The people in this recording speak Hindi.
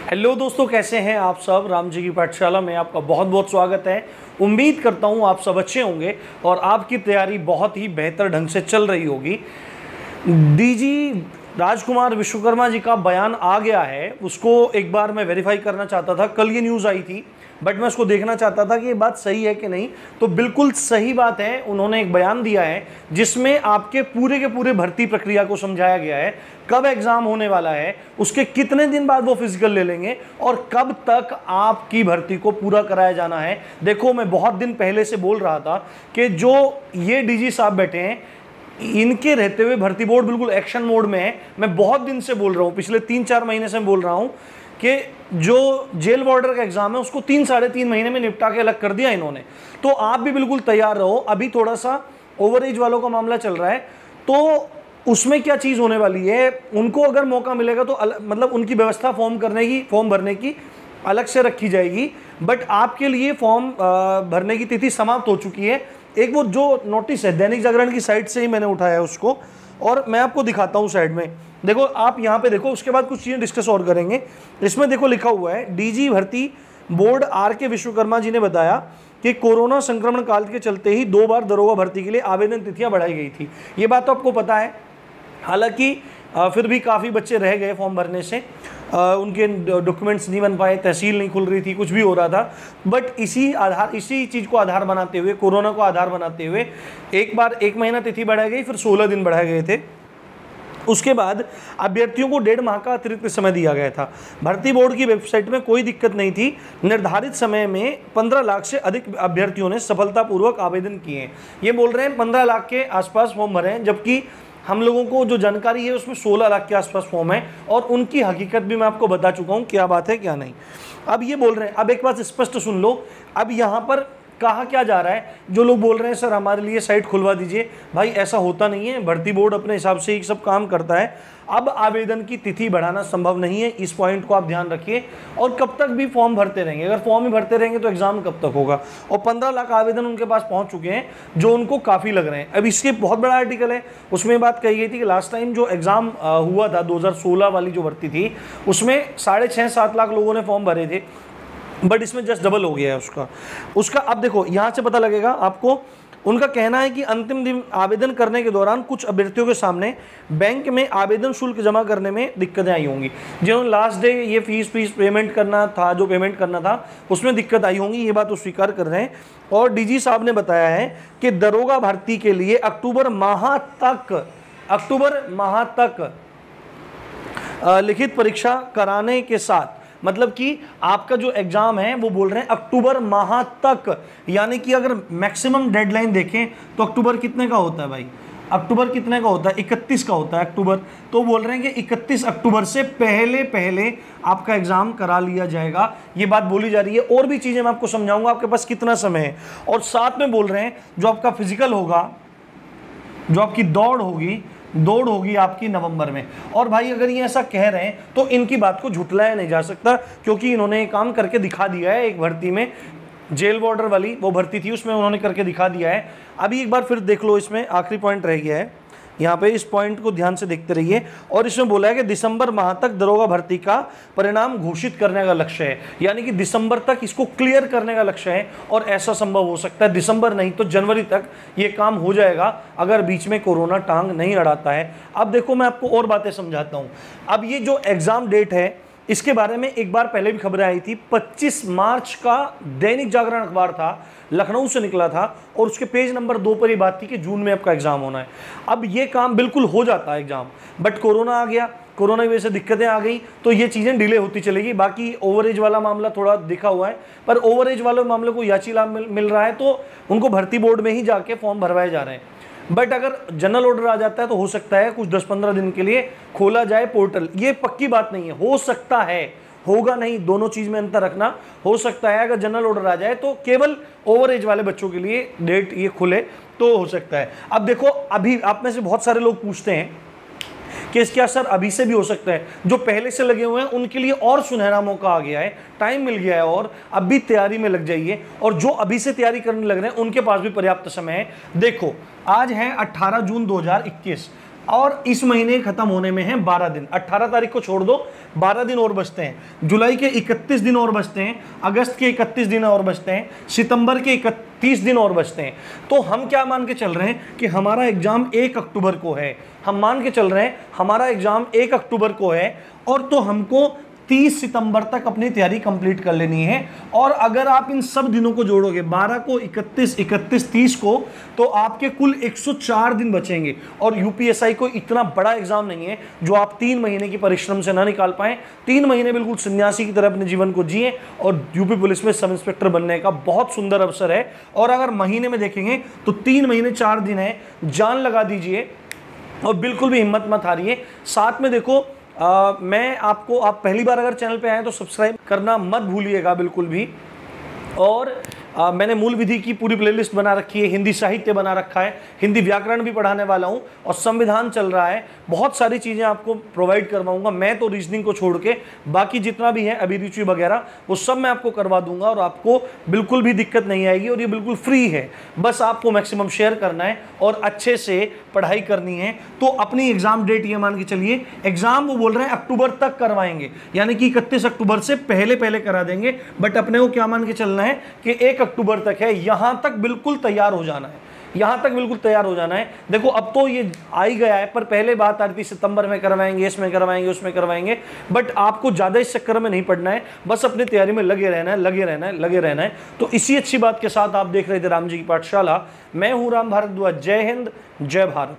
हेलो दोस्तों, कैसे हैं आप सब। राम जी की पाठशाला में आपका बहुत बहुत स्वागत है। उम्मीद करता हूं आप सब अच्छे होंगे और आपकी तैयारी बहुत ही बेहतर ढंग से चल रही होगी। डीजी राजकुमार विश्वकर्मा जी का बयान आ गया है, उसको एक बार मैं वेरीफाई करना चाहता था। कल ये न्यूज़ आई थी बट मैं उसको देखना चाहता था कि ये बात सही है कि नहीं। तो बिल्कुल सही बात है, उन्होंने एक बयान दिया है जिसमें आपके पूरे के पूरे भर्ती प्रक्रिया को समझाया गया है। कब एग्जाम होने वाला है, उसके कितने दिन बाद वो फिजिकल ले लेंगे और कब तक आपकी भर्ती को पूरा कराया जाना है। देखो, मैं बहुत दिन पहले से बोल रहा था कि जो ये डीजी साहब बैठे हैं, इनके रहते हुए भर्ती बोर्ड बिल्कुल एक्शन मोड में है। मैं बहुत दिन से बोल रहा हूँ, पिछले 3-4 महीने से बोल रहा हूँ कि जो जेल वार्डर का एग्जाम है उसको 3-3.5 महीने में निपटा के अलग कर दिया इन्होंने। तो आप भी बिल्कुल तैयार रहो। अभी थोड़ा सा ओवर एज वालों का मामला चल रहा है, तो उसमें क्या चीज़ होने वाली है, उनको अगर मौका मिलेगा तो मतलब उनकी व्यवस्था फॉर्म भरने की अलग से रखी जाएगी। बट आपके लिए फॉर्म भरने की तिथि समाप्त हो चुकी है। एक वो जो नोटिस है दैनिक जागरण की साइट से ही मैंने उठाया है उसको, और मैं आपको दिखाता हूँ साइड में। देखो, आप यहाँ पे देखो, उसके बाद कुछ चीज़ें डिस्कस और करेंगे। इसमें देखो लिखा हुआ है, डीजी भर्ती बोर्ड आर.के. विश्वकर्मा जी ने बताया कि कोरोना संक्रमण काल के चलते ही 2 बार दरोगा भर्ती के लिए आवेदन तिथियां बढ़ाई गई थी। ये बात तो आपको पता है। हालांकि फिर भी काफ़ी बच्चे रह गए फॉर्म भरने से, उनके डॉक्यूमेंट्स नहीं बन पाए, तहसील नहीं खुल रही थी, कुछ भी हो रहा था। बट इसी चीज़ को आधार बनाते हुए, कोरोना को आधार बनाते हुए एक बार 1 महीना तिथि बढ़ाई गई, फिर 16 दिन बढ़ाए गए थे। उसके बाद अभ्यर्थियों को 1.5 माह का अतिरिक्त समय दिया गया था। भर्ती बोर्ड की वेबसाइट में कोई दिक्कत नहीं थी। निर्धारित समय में 15 लाख से अधिक अभ्यर्थियों ने सफलतापूर्वक आवेदन किए हैं। ये बोल रहे हैं 15 लाख के आसपास फॉर्म भरे हैं, जबकि हम लोगों को जो जानकारी है उसमें 16 लाख के आसपास फॉर्म है, और उनकी हकीकत भी मैं आपको बता चुका हूँ क्या बात है क्या नहीं। अब ये बोल रहे हैं, अब एक बात स्पष्ट सुन लो, अब यहाँ पर कहा क्या जा रहा है। जो लोग बोल रहे हैं सर हमारे लिए साइट खुलवा दीजिए, भाई ऐसा होता नहीं है। भर्ती बोर्ड अपने हिसाब से ही सब काम करता है। अब आवेदन की तिथि बढ़ाना संभव नहीं है, इस पॉइंट को आप ध्यान रखिए। और कब तक भी फॉर्म भरते रहेंगे, अगर फॉर्म ही भरते रहेंगे तो एग्जाम कब तक होगा। और 15 लाख आवेदन उनके पास पहुंच चुके हैं, जो उनको काफ़ी लग रहे हैं। अब इसके बहुत बड़ा आर्टिकल है, उसमें बात कही गई थी कि लास्ट टाइम जो एग्ज़ाम हुआ था 2016 वाली जो भर्ती थी, उसमें 6.5-7 लाख लोगों ने फॉर्म भरे थे, बट इसमें जस्ट डबल हो गया है उसका। अब देखो यहाँ से पता लगेगा आपको। उनका कहना है कि अंतिम दिन आवेदन करने के दौरान कुछ अभ्यर्थियों के सामने बैंक में आवेदन शुल्क जमा करने में दिक्कतें आई होंगी। जिन्होंने लास्ट डे ये फीस पेमेंट करना था, जो पेमेंट करना था उसमें दिक्कत आई होंगी, ये बात वो स्वीकार कर रहे हैं। और डीजी साहब ने बताया है कि दरोगा भर्ती के लिए अक्टूबर माह तक लिखित परीक्षा कराने के साथ, मतलब कि आपका जो एग्जाम है वो बोल रहे हैं अक्टूबर माह तक। यानी कि अगर मैक्सिमम डेडलाइन देखें तो अक्टूबर कितने का होता है भाई, अक्टूबर कितने का होता है, 31 का होता है अक्टूबर। तो बोल रहे हैं कि 31 अक्टूबर से पहले आपका एग्जाम करा लिया जाएगा, ये बात बोली जा रही है। और भी चीजें मैं आपको समझाऊंगा आपके पास कितना समय है। और साथ में बोल रहे हैं जो आपका फिजिकल होगा, जो आपकी दौड़ होगी आपकी नवंबर में। और भाई अगर ये ऐसा कह रहे हैं तो इनकी बात को झुटलाया नहीं जा सकता, क्योंकि इन्होंने एक काम करके दिखा दिया है। एक भर्ती में, जेल वार्डर वाली वो भर्ती थी, उसमें उन्होंने करके दिखा दिया है। अभी एक बार फिर देख लो, इसमें आखिरी पॉइंट रह गया है, यहाँ पे इस पॉइंट को ध्यान से देखते रहिए। और इसमें बोला है कि दिसंबर माह तक दरोगा भर्ती का परिणाम घोषित करने का लक्ष्य है। यानी कि दिसंबर तक इसको क्लियर करने का लक्ष्य है, और ऐसा संभव हो सकता है दिसंबर नहीं तो जनवरी तक ये काम हो जाएगा, अगर बीच में कोरोना टांग नहीं अड़ाता है। अब देखो, मैं आपको और बातें समझाता हूँ। अब ये जो एग्जाम डेट है, इसके बारे में एक बार पहले भी खबरें आई थी। 25 मार्च का दैनिक जागरण अखबार था, लखनऊ से निकला था, और उसके पेज नंबर 2 पर ये बात थी कि जून में आपका एग्जाम होना है। अब ये काम बिल्कुल हो जाता है एग्जाम, बट कोरोना आ गया, कोरोना की वजह से दिक्कतें आ गई, तो ये चीज़ें डिले होती चलेगी। बाकी ओवर एज वाला मामला थोड़ा दिखा हुआ है, पर ओवर एज वाले मामले को याची लाभ मिल रहा है, तो उनको भर्ती बोर्ड में ही जाके फॉर्म भरवाए जा रहे हैं। बट अगर जनरल ऑर्डर आ जाता है तो हो सकता है कुछ 10-15 दिन के लिए खोला जाए पोर्टल। ये पक्की बात नहीं है, हो सकता है, होगा नहीं, दोनों चीज में अंतर रखना। हो सकता है अगर जनरल ऑर्डर आ जाए तो केवल ओवर एज वाले बच्चों के लिए डेट ये खुले तो हो सकता है। अब देखो, अभी आप में से बहुत सारे लोग पूछते हैं कि क्या सर अभी से भी हो सकता है। जो पहले से लगे हुए हैं उनके लिए और सुनहरा मौका आ गया है, टाइम मिल गया है, और अब भी तैयारी में लग जाइए। और जो अभी से तैयारी करने लग रहे हैं उनके पास भी पर्याप्त समय है। देखो, आज है 18 जून 2021। और इस महीने खत्म होने में है 12 दिन। 18 तारीख को छोड़ दो, 12 दिन और बचते हैं। जुलाई के 31 दिन और बचते हैं, अगस्त के 31 दिन और बचते हैं, सितंबर के 31 दिन और बचते हैं। तो हम क्या मान के चल रहे हैं कि हमारा एग्जाम 1 अक्टूबर को है। हम मान के चल रहे हैं हमारा एग्जाम 1 अक्टूबर को है, और तो हमको 30 सितंबर तक अपनी तैयारी कंप्लीट कर लेनी है। और अगर आप इन सब दिनों को जोड़ोगे, 12 को, 31, 30 को, तो आपके कुल 104 दिन बचेंगे। और यूपीएसआई को इतना बड़ा एग्जाम नहीं है जो आप 3 महीने की परिश्रम से ना निकाल पाए। 3 महीने बिल्कुल सन्यासी की तरह अपने जीवन को जिए, और यूपी पुलिस में सब इंस्पेक्टर बनने का बहुत सुंदर अवसर है। और अगर महीने में देखेंगे तो 3 महीने 4 दिन है, जान लगा दीजिए और बिल्कुल भी हिम्मत मत हारिए। साथ में देखो, मैं आपको, आप पहली बार अगर चैनल पे आए तो सब्सक्राइब करना मत भूलिएगा बिल्कुल भी। और मैंने मूल विधि की पूरी प्लेलिस्ट बना रखी है, हिंदी साहित्य बना रखा है, हिंदी व्याकरण भी पढ़ाने वाला हूं, और संविधान चल रहा है। बहुत सारी चीज़ें आपको प्रोवाइड करवाऊंगा मैं तो, रीजनिंग को छोड़ के बाकी जितना भी है अभिरुचि वगैरह वो सब मैं आपको करवा दूंगा, और आपको बिल्कुल भी दिक्कत नहीं आएगी। और ये बिल्कुल फ्री है, बस आपको मैक्सिमम शेयर करना है और अच्छे से पढ़ाई करनी है। तो अपनी एग्जाम डेट ये मान के चलिए, एग्जाम वो बोल रहे हैं अक्टूबर तक करवाएंगे, यानी कि 31 अक्टूबर से पहले करा देंगे। बट अपने को क्या मान के चलना है कि 1 अक्टूबर तक है, यहां तक बिल्कुल तैयार हो जाना है, यहां तक बिल्कुल तैयार हो जाना है। देखो अब तो ये आ ही गया है, पर पहले बात आ रही थी सितंबर में करवाएंगे, इसमें करवाएंगे, उसमें करवाएंगे। बट आपको ज्यादा इस चक्कर में नहीं पड़ना है, बस अपनी तैयारी में लगे रहना है, लगे रहना है, लगे रहना है। तो इसी अच्छी बात के साथ आप देख रहे थे राम जी की पाठशाला। मैं हूं राम भारद्वाज। जय हिंद, जय भारत।